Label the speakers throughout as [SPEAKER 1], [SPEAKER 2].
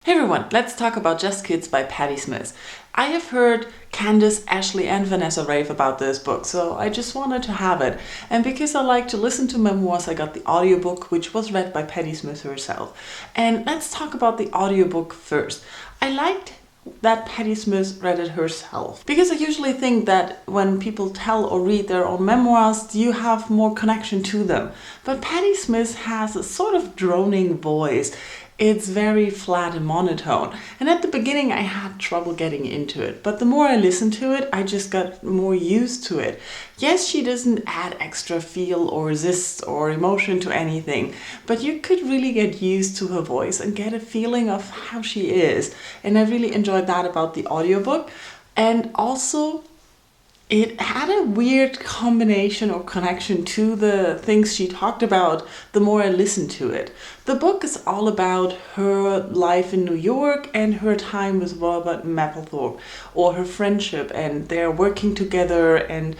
[SPEAKER 1] Hey everyone, let's talk about Just Kids by Patti Smith. I have heard Candace, Ashley and Vanessa rave about this book, so I just wanted to have it. And because I like to listen to memoirs, I got the audiobook, which was read by Patti Smith herself. And let's talk about the audiobook first. I liked that Patti Smith read it herself, because I usually think that when people tell or read their own memoirs, you have more connection to them. But Patti Smith has a sort of droning voice. It's very flat and monotone. And at the beginning I had trouble getting into it, but the more I listened to it, I just got more used to it. Yes, she doesn't add extra feel or zest or emotion to anything, but you could really get used to her voice and get a feeling of how she is. And I really enjoyed that about the audiobook. And also, it had a weird combination or connection to the things she talked about the more I listened to it. The book is all about her life in New York and her time with Robert Mapplethorpe, or her friendship, and they're working together, and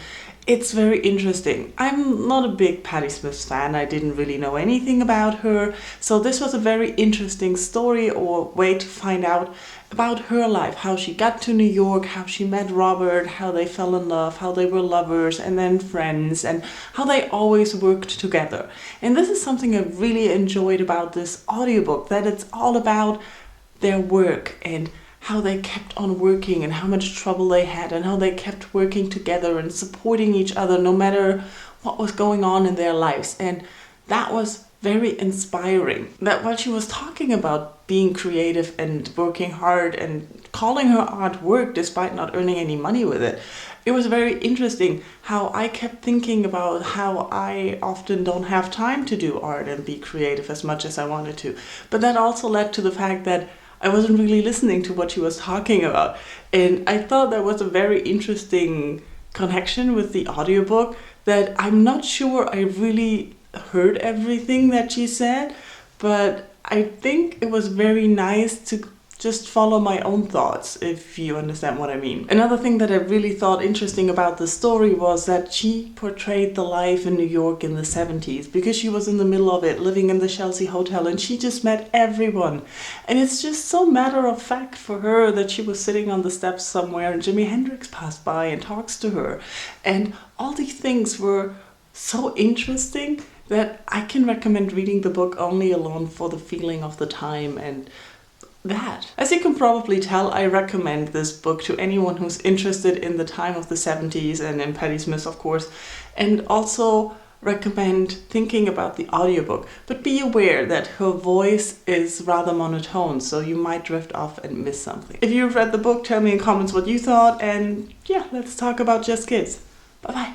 [SPEAKER 1] it's very interesting. I'm not a big Patti Smith fan. I didn't really know anything about her. So this was a very interesting story or way to find out about her life, how she got to New York, how she met Robert, how they fell in love, how they were lovers and then friends, and how they always worked together. And this is something I really enjoyed about this audiobook, that it's all about their work and how they kept on working and how much trouble they had and how they kept working together and supporting each other no matter what was going on in their lives. And that was very inspiring. That while she was talking about being creative and working hard and calling her art work despite not earning any money with it, it was very interesting how I kept thinking about how I often don't have time to do art and be creative as much as I wanted to. But that also led to the fact that I wasn't really listening to what she was talking about. And I thought that was a very interesting connection with the audiobook, that I'm not sure I really heard everything that she said, but I think it was very nice to just follow my own thoughts, if you understand what I mean. Another thing that I really thought interesting about the story was that she portrayed the life in New York in the 70s, because she was in the middle of it, living in the Chelsea Hotel, and she just met everyone. And it's just so matter of fact for her that she was sitting on the steps somewhere and Jimi Hendrix passed by and talks to her. And all these things were so interesting that I can recommend reading the book only alone for the feeling of the time and that. As you can probably tell, I recommend this book to anyone who's interested in the time of the 70s and in Patti Smith, of course, and also recommend thinking about the audiobook. But be aware that her voice is rather monotone, so you might drift off and miss something. If you've read the book, tell me in comments what you thought, and yeah, let's talk about Just Kids. Bye bye.